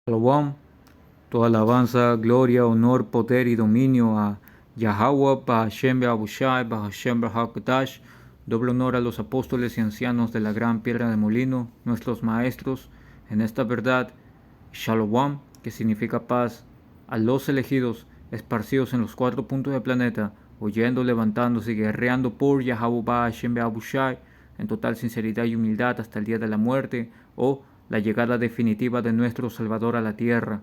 Shalom, toda alabanza, gloria, honor, poder y dominio a Yahweh, Bahashem, Beabushai, Bahashem, Bahakadash. Doble honor a los apóstoles y ancianos de la gran piedra de molino, nuestros maestros, en esta verdad. Shalom, que significa paz, a los elegidos, esparcidos en los 4 puntos del planeta, oyendo, levantándose y guerreando por Yahweh, Bahashem, Beabushai, en total sinceridad y humildad hasta el día de la muerte, o la llegada definitiva de nuestro Salvador a la tierra.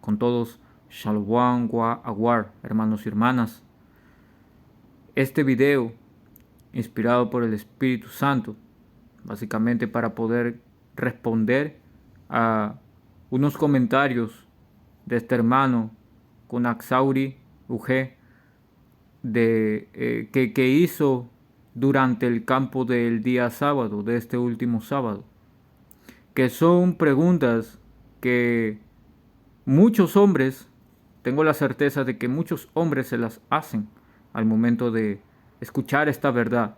Con todos, Shalom Aguar, hermanos y hermanas. Este video, inspirado por el Espíritu Santo, básicamente para poder responder a unos comentarios de este hermano Kunaxauri UG que hizo durante el campo del día sábado, de este último sábado, que son preguntas que muchos hombres, tengo la certeza de que muchos hombres se las hacen al momento de escuchar esta verdad,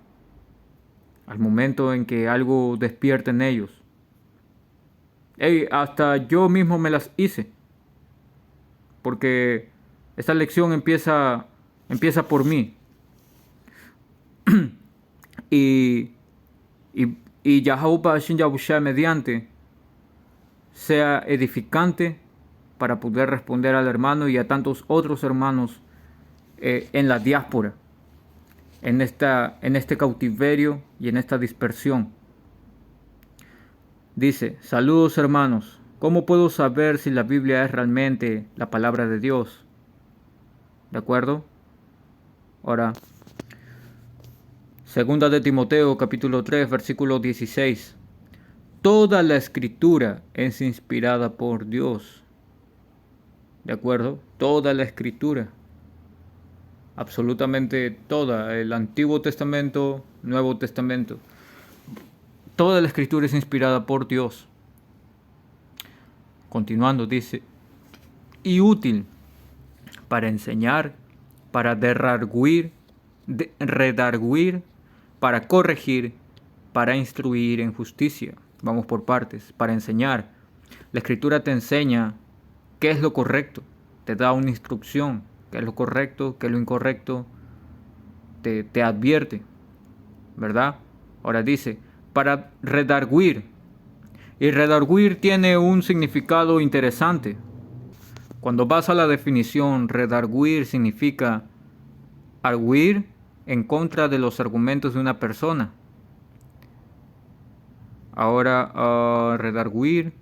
al momento en que algo despierta en ellos. Hasta yo mismo me las hice, porque esta lección empieza por mí. y Yahweh Shin Yahushua mediante sea edificante para poder responder al hermano y a tantos otros hermanos en la diáspora, en este cautiverio y en esta dispersión. Dice: saludos hermanos, ¿cómo puedo saber si la Biblia es realmente la palabra de Dios? ¿De acuerdo? Ahora, segunda de Timoteo capítulo 3 versículo 16. Toda la escritura es inspirada por Dios. ¿De acuerdo? Toda la escritura. Absolutamente toda. El Antiguo Testamento, Nuevo Testamento. Toda la escritura es inspirada por Dios. Continuando dice: y útil para enseñar, para redarguir, para corregir, para instruir en justicia. Vamos por partes. Para enseñar. La escritura te enseña qué es lo correcto. Te da una instrucción. Qué es lo correcto, qué es lo incorrecto. Te advierte. ¿Verdad? Ahora dice: para redarguir. Y redarguir tiene un significado interesante. Cuando vas a la definición, redarguir significa arguir en contra de los argumentos de una persona. Ahora, redarguir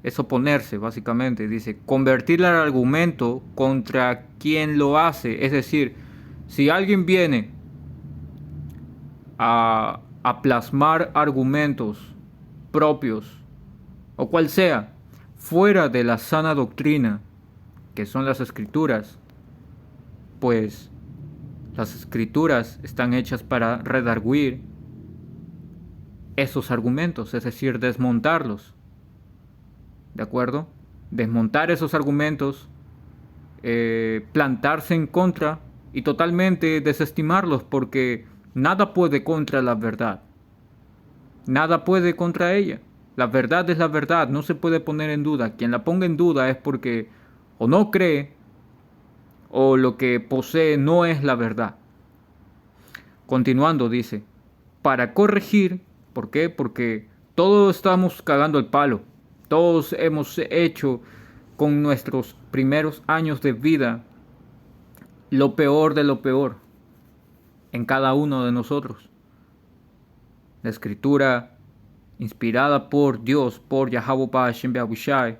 es oponerse, básicamente. Dice, convertir el argumento contra quien lo hace. Es decir, si alguien viene a plasmar argumentos propios, o cual sea, fuera de la sana doctrina, que son las escrituras, pues las escrituras están hechas para redarguir esos argumentos, es decir, desmontarlos. ¿De acuerdo? Desmontar esos argumentos, plantarse en contra y totalmente desestimarlos, porque nada puede contra la verdad. Nada puede contra ella. La verdad es la verdad, no se puede poner en duda. Quien la ponga en duda es porque o no cree o lo que posee no es la verdad. Continuando dice, para corregir, ¿por qué? Porque todos estamos cagando el palo. Todos hemos hecho con nuestros primeros años de vida lo peor de lo peor en cada uno de nosotros. La escritura inspirada por Dios, por Yahweh Bahashem Beabushai,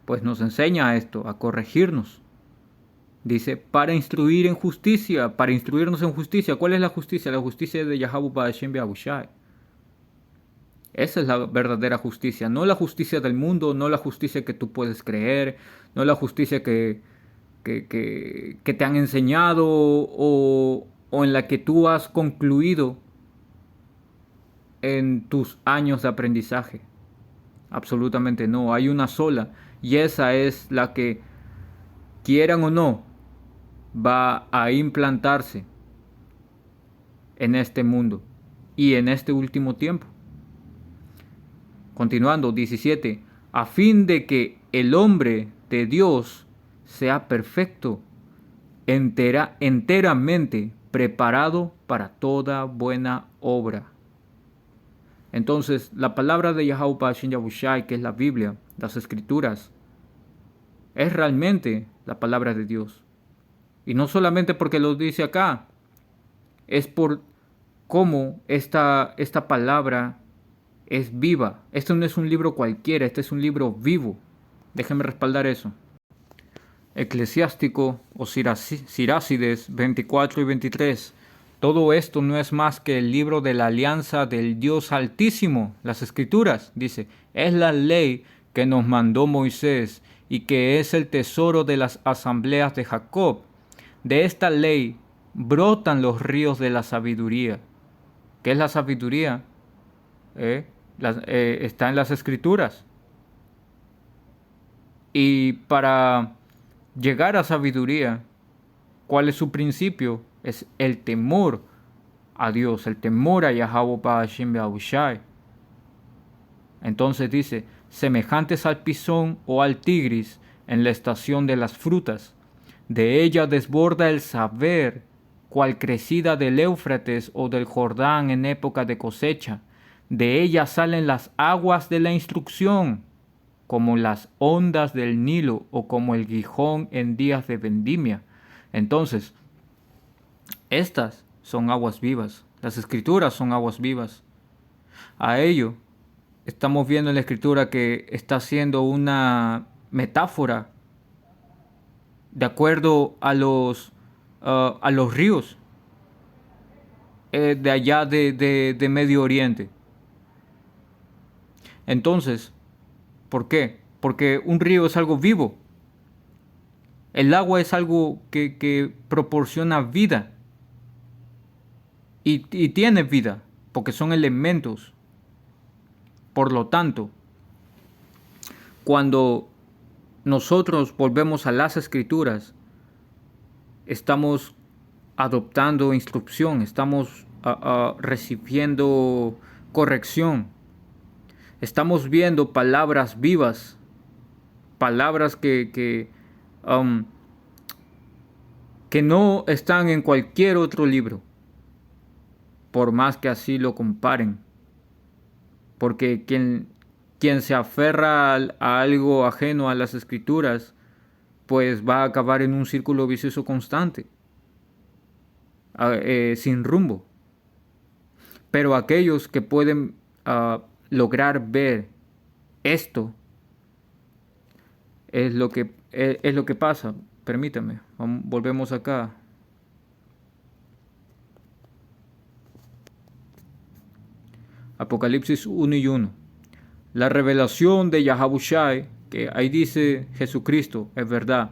pues nos enseña esto, a corregirnos. Dice, para instruir en justicia, para instruirnos en justicia. ¿Cuál es la justicia? La justicia de Yahweh Bahashem Beabushai. Esa es la verdadera justicia, no la justicia del mundo, no la justicia que tú puedes creer, no la justicia que te han enseñado o en la que tú has concluido en tus años de aprendizaje. Absolutamente no, hay una sola y esa es la que, quieran o no, va a implantarse en este mundo y en este último tiempo. Continuando, 17. a fin de que el hombre de Dios sea perfecto, enteramente preparado para toda buena obra. Entonces, la palabra de Yahweh Bashem Yahushai, que es la Biblia, las Escrituras, es realmente la palabra de Dios. Y no solamente porque lo dice acá, es por cómo esta palabra es viva. Este no es un libro cualquiera, este es un libro vivo. Déjenme respaldar eso. Eclesiástico o Sirácides 24 y 23. Todo esto no es más que el libro de la alianza del Dios Altísimo. Las Escrituras, dice, es la ley que nos mandó Moisés y que es el tesoro de las asambleas de Jacob. De esta ley brotan los ríos de la sabiduría. ¿Qué es la sabiduría? Está en las Escrituras. Y para llegar a sabiduría, ¿cuál es su principio? Es el temor a Dios, el temor a Yahweh Bashem Yahushai. Entonces dice, semejantes al pisón o al tigris en la estación de las frutas. De ella desborda el saber, cual crecida del Éufrates o del Jordán en época de cosecha. De ella salen las aguas de la instrucción, como las ondas del Nilo o como el Gijón en días de vendimia. Entonces, estas son aguas vivas. Las Escrituras son aguas vivas. A ello, estamos viendo en la Escritura que está haciendo una metáfora de acuerdo a los ríos de allá de Medio Oriente. Entonces, ¿por qué? Porque un río es algo vivo. El agua es algo que proporciona vida. Y tiene vida, porque son elementos. Por lo tanto, cuando nosotros volvemos a las Escrituras, estamos adoptando instrucción, estamos recibiendo corrección, estamos viendo palabras vivas, palabras que no están en cualquier otro libro, por más que así lo comparen. Porque quien se aferra a algo ajeno a las Escrituras, pues va a acabar en un círculo vicioso constante, sin rumbo. Pero aquellos que pueden lograr ver esto, es lo que pasa. Permítame, volvemos acá. Apocalipsis 1 y 1. La revelación de Yahabushai, que ahí dice Jesucristo, es verdad,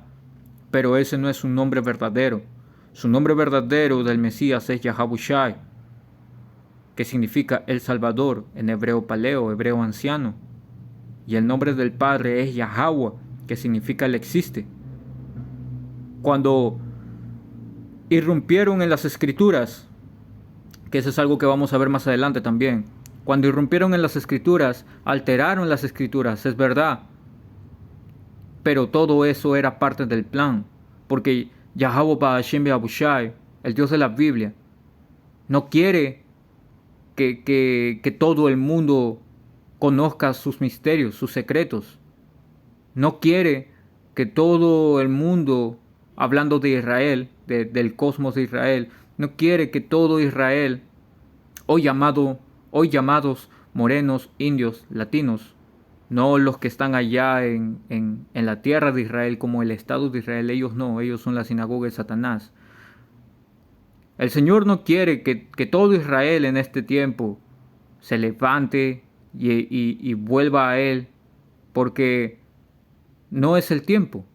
pero ese no es su nombre verdadero. Su nombre verdadero del Mesías es Yahabushai, que significa el Salvador, en hebreo paleo, hebreo anciano. Y el nombre del Padre es Yahweh, que significa Él existe. Cuando irrumpieron en las Escrituras, que eso es algo que vamos a ver más adelante también, cuando irrumpieron en las Escrituras, alteraron las Escrituras, es verdad. Pero todo eso era parte del plan, porque Yahweh Bashem Yahushai, el Dios de la Biblia, no quiere que todo el mundo conozca sus misterios, sus secretos. No quiere que todo el mundo, hablando de Israel, del cosmos de Israel, no quiere que todo Israel, hoy llamados morenos, indios, latinos, no los que están allá en la tierra de Israel como el Estado de Israel, ellos no, ellos son la sinagoga de Satanás. El Señor no quiere que todo Israel en este tiempo se levante y vuelva a Él, porque no es el tiempo.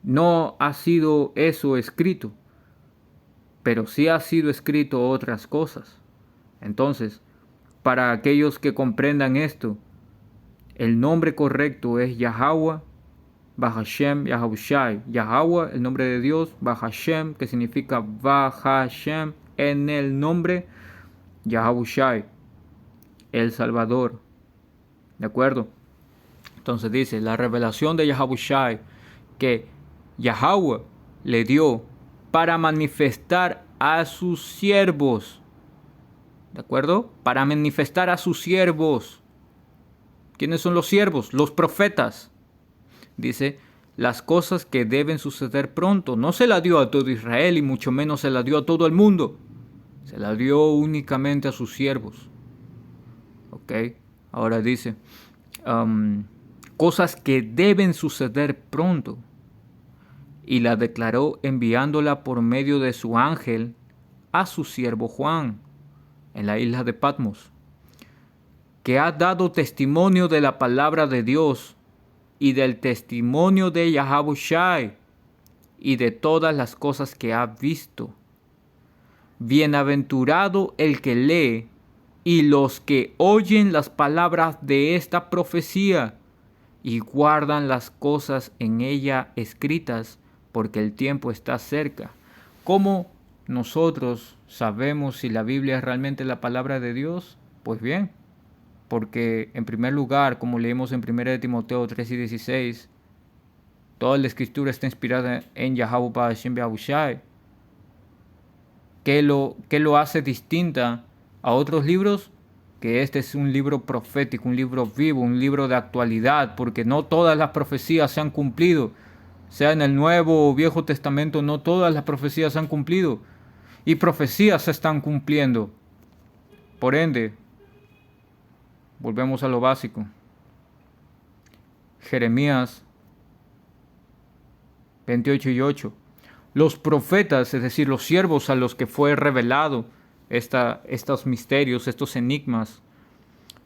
No ha sido eso escrito, pero sí ha sido escrito otras cosas. Entonces, para aquellos que comprendan esto, el nombre correcto es Yahweh Bahashem Yahushai. Yahweh, el nombre de Dios, Bahashem, que significa Bahashem, en el nombre Yahushai, el Salvador. ¿De acuerdo? Entonces dice, la revelación de Yahawashi que Yahweh le dio para manifestar a sus siervos. ¿De acuerdo? Para manifestar a sus siervos. ¿Quiénes son los siervos? Los profetas. Dice, las cosas que deben suceder pronto. No se la dio a todo Israel y mucho menos se la dio a todo el mundo. Se la dio únicamente a sus siervos. ¿Ok? Ahora dice, cosas que deben suceder pronto. Y la declaró enviándola por medio de su ángel a su siervo Juan en la isla de Patmos, que ha dado testimonio de la palabra de Dios y del testimonio de Yahawashi y de todas las cosas que ha visto. Bienaventurado el que lee y los que oyen las palabras de esta profecía y guardan las cosas en ella escritas, porque el tiempo está cerca. ¿Cómo nosotros sabemos si la Biblia es realmente la palabra de Dios? Pues bien, porque en primer lugar, como leemos en 1 Timoteo 3 y 16, toda la escritura está inspirada en Yahweh Hashem Yahushai. ¿Qué lo hace distinta a otros libros? Que este es un libro profético, un libro vivo, un libro de actualidad, porque no todas las profecías se han cumplido. Sea en el Nuevo o Viejo Testamento, no todas las profecías se han cumplido. Y profecías se están cumpliendo. Por ende, volvemos a lo básico. Jeremías 28 y 8. Los profetas, es decir, los siervos a los que fue revelado estos misterios, estos enigmas,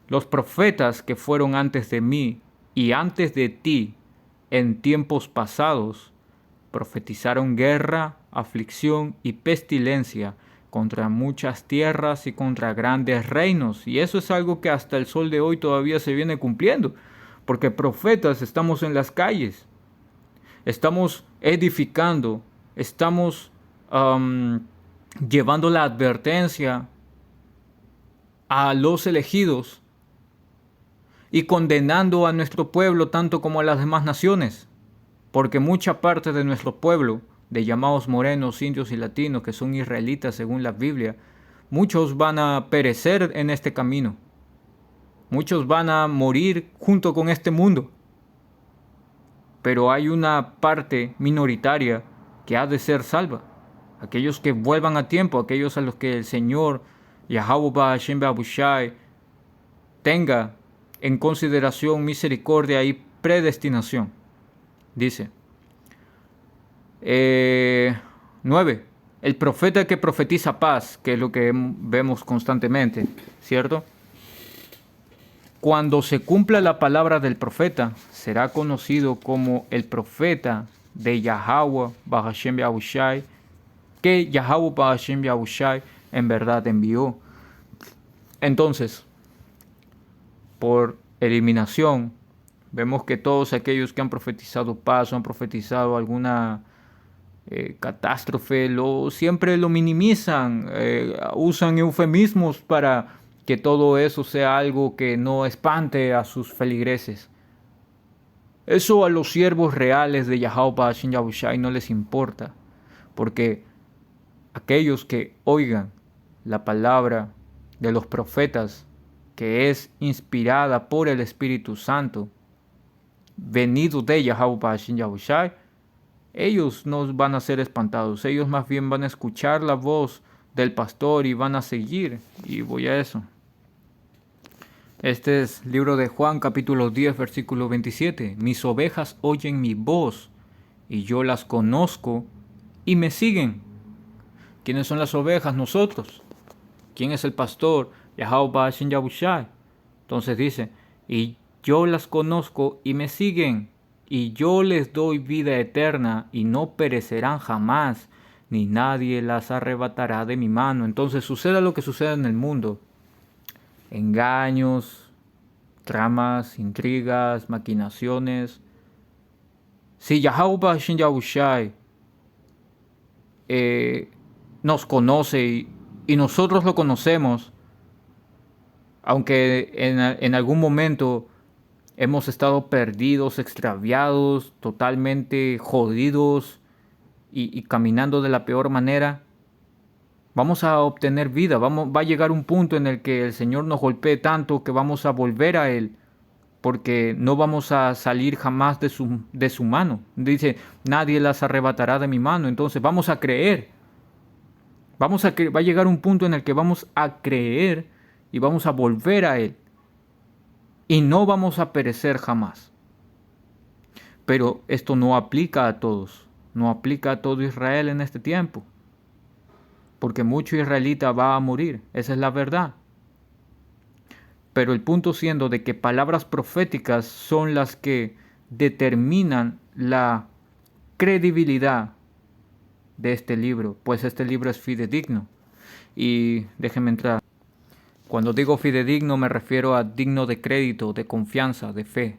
los profetas que fueron antes de mí y antes de ti en tiempos pasados, profetizaron guerra, aflicción y pestilencia contra muchas tierras y contra grandes reinos. Y eso es algo que hasta el sol de hoy todavía se viene cumpliendo, porque profetas estamos en las calles, estamos edificando, estamos llevando la advertencia a los elegidos y condenando a nuestro pueblo tanto como a las demás naciones, porque mucha parte de nuestro pueblo, de llamados morenos, indios y latinos, que son israelitas según la Biblia, muchos van a perecer en este camino, muchos van a morir junto con este mundo, pero hay una parte minoritaria que ha de ser salva, aquellos que vuelvan a tiempo, aquellos a los que el Señor Yahweh Hashem Yahushai tenga en consideración misericordia y predestinación. Dice 9. El profeta que profetiza paz, que es lo que vemos constantemente, ¿cierto? Cuando se cumpla la palabra del profeta, será conocido como el profeta de Yahweh Hashem Yahushai, que Yahweh Hashem Yahushai en verdad envió. Entonces, por eliminación, vemos que todos aquellos que han profetizado paz o han profetizado alguna catástrofe, siempre lo minimizan, usan eufemismos para que todo eso sea algo que no espante a sus feligreses. Eso a los siervos reales de Yahweh Hashem Yahushai no les importa, porque aquellos que oigan la palabra de los profetas, que es inspirada por el Espíritu Santo, venido de Yahweh Hashem Yahushai, ellos no van a ser espantados, ellos más bien van a escuchar la voz del pastor y van a seguir, y voy a eso. Este es libro de Juan, capítulo 10, versículo 27. Mis ovejas oyen mi voz, y yo las conozco, y me siguen. ¿Quiénes son las ovejas? Nosotros. ¿Quién es el pastor? Yahweh Hashem Yahushai. Entonces dice, y yo las conozco y me siguen, y yo les doy vida eterna, y no perecerán jamás, ni nadie las arrebatará de mi mano. Entonces suceda lo que suceda en el mundo. Engaños, tramas, intrigas, maquinaciones. Si Yahweh Hashem Yahushai nos conoce y nosotros lo conocemos, aunque en algún momento hemos estado perdidos, extraviados, totalmente jodidos y caminando de la peor manera, vamos a obtener vida, va a llegar un punto en el que el Señor nos golpee tanto que vamos a volver a Él, porque no vamos a salir jamás de su mano. Dice, nadie las arrebatará de mi mano. Entonces vamos a creer. Va a llegar un punto en el que vamos a creer y vamos a volver a Él. Y no vamos a perecer jamás. Pero esto no aplica a todos. No aplica a todo Israel en este tiempo. Porque mucho israelita va a morir. Esa es la verdad. Pero el punto siendo de que palabras proféticas son las que determinan la credibilidad de este libro, pues este libro es fidedigno. Y déjenme entrar. Cuando digo fidedigno me refiero a digno de crédito, de confianza, de fe.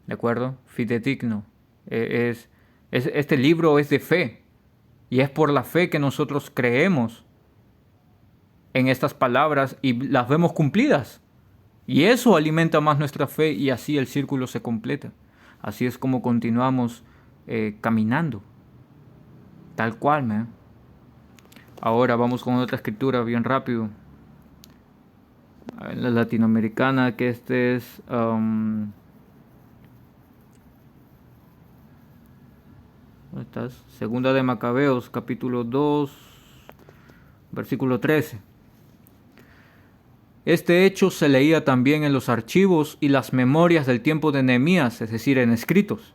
¿De acuerdo? Fidedigno. Este libro es de fe. Y es por la fe que nosotros creemos en estas palabras y las vemos cumplidas. Y eso alimenta más nuestra fe y así el círculo se completa. Así es como continuamos caminando. Tal cual, man. Ahora vamos con otra escritura bien rápido. En la latinoamericana, que este es... ¿dónde estás? Segunda de Macabeos, capítulo 2, versículo 13. Este hecho se leía también en los archivos y las memorias del tiempo de Nehemías, es decir, en escritos.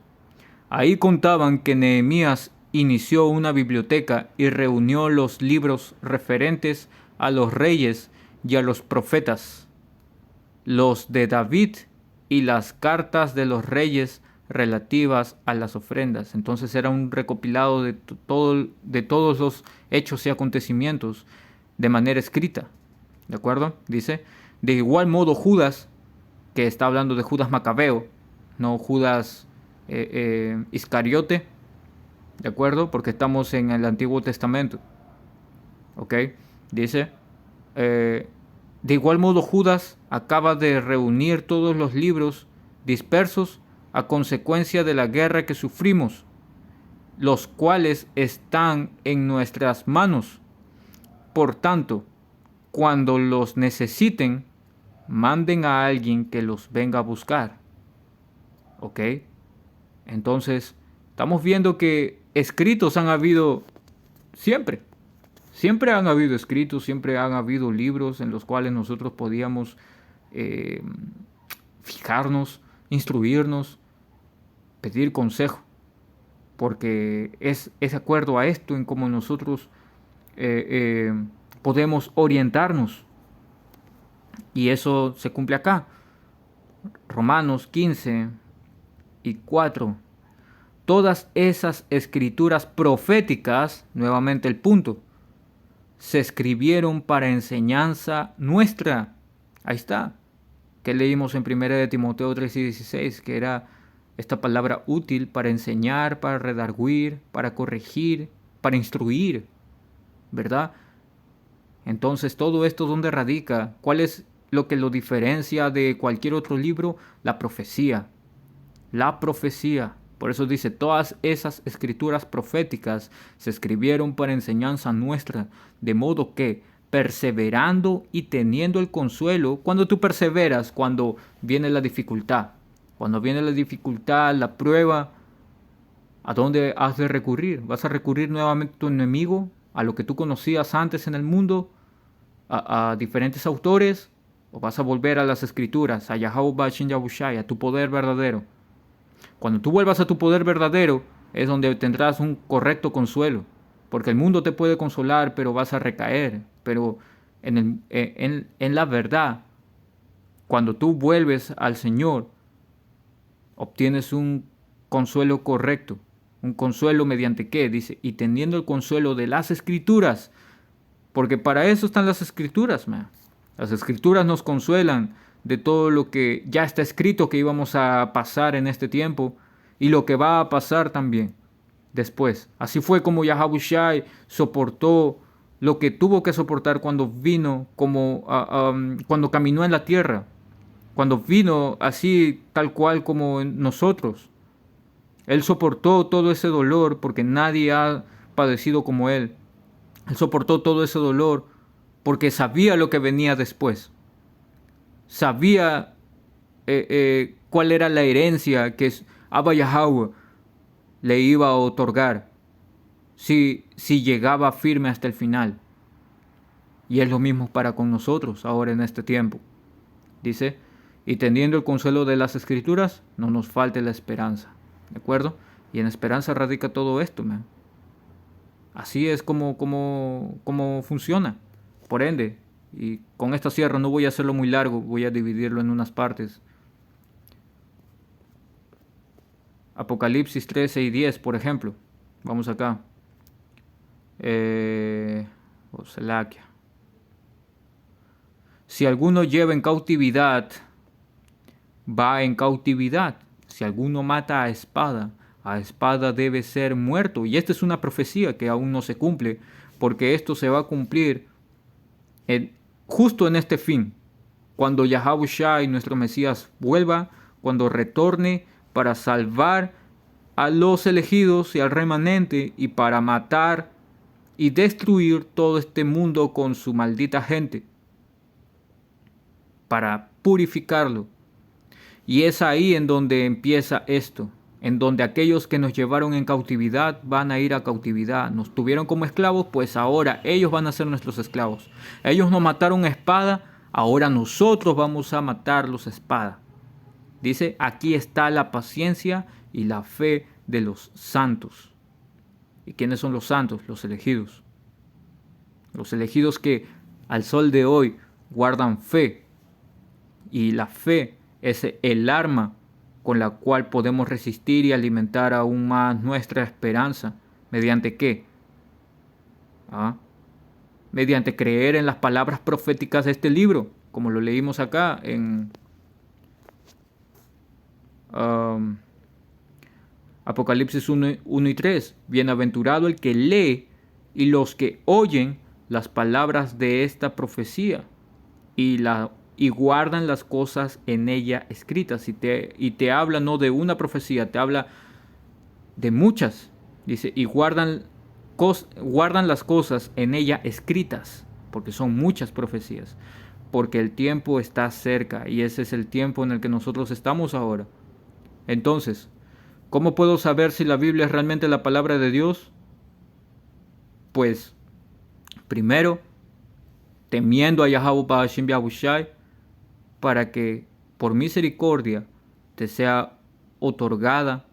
Ahí contaban que Nehemías inició una biblioteca y reunió los libros referentes a los reyes y a los profetas, los de David y las cartas de los reyes relativas a las ofrendas. Entonces era un recopilado de todos los hechos y acontecimientos de manera escrita. ¿De acuerdo? Dice, de igual modo Judas, que está hablando de Judas Macabeo, no Judas Iscariote, ¿de acuerdo? Porque estamos en el Antiguo Testamento. ¿Ok? Dice, de igual modo Judas acaba de reunir todos los libros dispersos a consecuencia de la guerra que sufrimos, los cuales están en nuestras manos. Por tanto, cuando los necesiten, manden a alguien que los venga a buscar. ¿Ok? Entonces, estamos viendo que escritos han habido siempre. Siempre han habido escritos, siempre han habido libros en los cuales nosotros podíamos fijarnos, instruirnos, pedir consejo. Porque es de acuerdo a esto en cómo nosotros podemos orientarnos. Y eso se cumple acá. Romanos 15 y 4. Todas esas escrituras proféticas, nuevamente el punto, se escribieron para enseñanza nuestra. Ahí está. Que leímos en 1 de Timoteo 3 y 16, que era esta palabra útil para enseñar, para redarguir, para corregir, para instruir, ¿verdad? Entonces, todo esto, ¿dónde radica? ¿Cuál es lo que lo diferencia de cualquier otro libro? La profecía. La profecía. Por eso dice, todas esas escrituras proféticas se escribieron para enseñanza nuestra, de modo que, perseverando y teniendo el consuelo, cuando tú perseveras, cuando viene la dificultad, la prueba, ¿a dónde has de recurrir? ¿Vas a recurrir nuevamente a tu enemigo? ¿A lo que tú conocías antes en el mundo? ¿A diferentes autores? ¿O vas a volver a las escrituras, a Yahweh Bashin Yahushai, a tu poder verdadero? Cuando tú vuelvas a tu poder verdadero, es donde tendrás un correcto consuelo. Porque el mundo te puede consolar, pero vas a recaer. Pero en la verdad, cuando tú vuelves al Señor, obtienes un consuelo correcto. Un consuelo mediante qué, dice, y teniendo el consuelo de las escrituras. Porque para eso están las escrituras, man. Las escrituras nos consuelan de todo lo que ya está escrito que íbamos a pasar en este tiempo y lo que va a pasar también después. Así fue como Yahushai soportó lo que tuvo que soportar cuando vino, cuando caminó en la tierra, cuando vino así tal cual como nosotros. Él soportó todo ese dolor porque nadie ha padecido como Él. Él soportó todo ese dolor porque sabía lo que venía después. Sabía cuál era la herencia que Abba Yahweh le iba a otorgar si llegaba firme hasta el final. Y es lo mismo para con nosotros ahora en este tiempo. Dice, y teniendo el consuelo de las Escrituras, no nos falte la esperanza. ¿De acuerdo? Y en esperanza radica todo esto, man. Así es como funciona. Por ende, y con esta cierro, no voy a hacerlo muy largo, voy a dividirlo en unas partes. Apocalipsis 13 y 10, por ejemplo. Vamos acá. Oselaquia. Si alguno lleva en cautividad, va en cautividad. Si alguno mata a espada debe ser muerto. Y esta es una profecía que aún no se cumple, porque esto se va a cumplir justo en este fin, cuando Yahushua, nuestro Mesías, vuelva, cuando retorne para salvar a los elegidos y al remanente y para matar y destruir todo este mundo con su maldita gente, para purificarlo. Y es ahí en donde empieza esto, en donde aquellos que nos llevaron en cautividad van a ir a cautividad. Nos tuvieron como esclavos, pues ahora ellos van a ser nuestros esclavos. Ellos nos mataron a espada, ahora nosotros vamos a matarlos a espada. Dice, aquí está la paciencia y la fe de los santos. ¿Y quiénes son los santos? Los elegidos. Los elegidos que al sol de hoy guardan fe. Y la fe es el arma con la cual podemos resistir y alimentar aún más nuestra esperanza. ¿Mediante qué? Mediante creer en las palabras proféticas de este libro, como lo leímos acá en Apocalipsis 1 y 3. Bienaventurado el que lee y los que oyen las palabras de esta profecía y guardan las cosas en ella escritas. Y te habla no de una profecía, te habla de muchas. Dice, y guardan las cosas en ella escritas, porque son muchas profecías. Porque el tiempo está cerca y ese es el tiempo en el que nosotros estamos ahora. Entonces, ¿cómo puedo saber si la Biblia es realmente la palabra de Dios? Pues, primero, temiendo a Yahweh Ba'ashim Yahushai, para que por misericordia te sea otorgada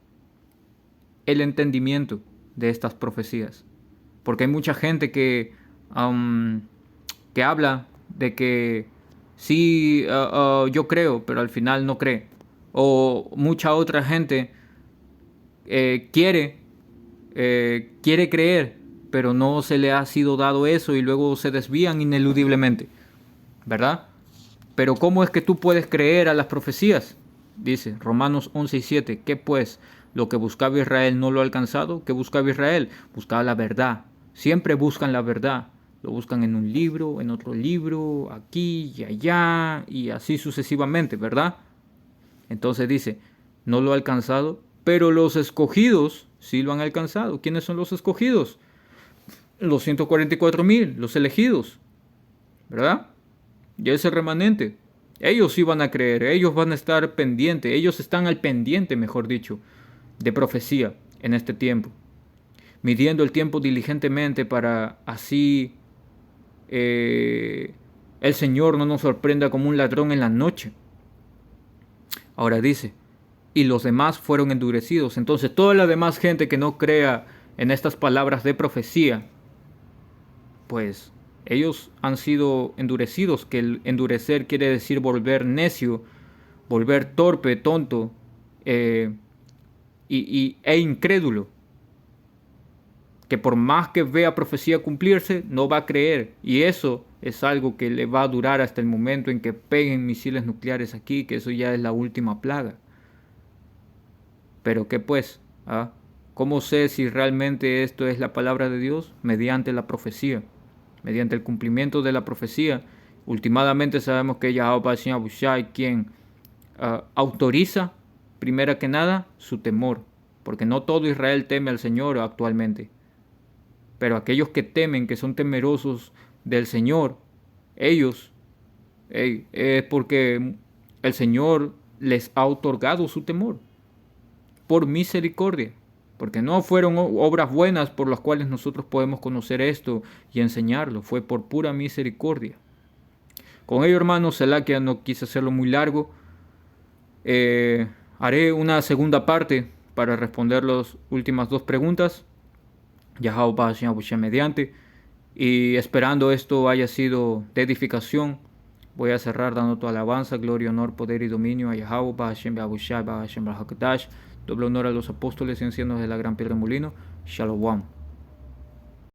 el entendimiento de estas profecías. Porque hay mucha gente que habla de que sí, yo creo, pero al final no cree. O mucha otra gente quiere creer, pero no se le ha sido dado eso y luego se desvían ineludiblemente, ¿verdad? Pero ¿cómo es que tú puedes creer a las profecías? Dice Romanos 11 y 7. ¿Qué pues? Lo que buscaba Israel no lo ha alcanzado. ¿Qué buscaba Israel? Buscaba la verdad. Siempre buscan la verdad. Lo buscan en un libro, en otro libro, aquí y allá, y así sucesivamente, ¿verdad? Entonces dice, no lo ha alcanzado, pero los escogidos sí lo han alcanzado. ¿Quiénes son los escogidos? Los 144,000, los elegidos, ¿verdad? Y ese remanente, ellos sí van a creer, ellos van a estar pendientes, ellos están al pendiente, mejor dicho, de profecía en este tiempo, midiendo el tiempo diligentemente para así el Señor no nos sorprenda como un ladrón en la noche. Ahora dice, y los demás fueron endurecidos. Entonces toda la demás gente que no crea en estas palabras de profecía, pues ellos han sido endurecidos, que el endurecer quiere decir volver necio, volver torpe, tonto e incrédulo. Que por más que vea profecía cumplirse, no va a creer. Y eso es algo que le va a durar hasta el momento en que peguen misiles nucleares aquí, que eso ya es la última plaga. Pero ¿qué pues? ¿Cómo sé si realmente esto es la palabra de Dios? Mediante la profecía. Mediante el cumplimiento de la profecía. Últimamente sabemos que Yahweh Ba'ashim Yahushai, quien autoriza, primera que nada, su temor, porque no todo Israel teme al Señor actualmente, pero aquellos que temen, que son temerosos del Señor, ellos, es porque el Señor les ha otorgado su temor, por misericordia, porque no fueron obras buenas por las cuales nosotros podemos conocer esto y enseñarlo, fue por pura misericordia. Con ello, hermanos, que no quise hacerlo muy largo. Haré una segunda parte para responder las últimas dos preguntas, mediante, y esperando esto haya sido de edificación, voy a cerrar dando tu alabanza, gloria, honor, poder y dominio a Yahweh, doble honor a los apóstoles y ancianos de la gran piedra de molino. Shalom.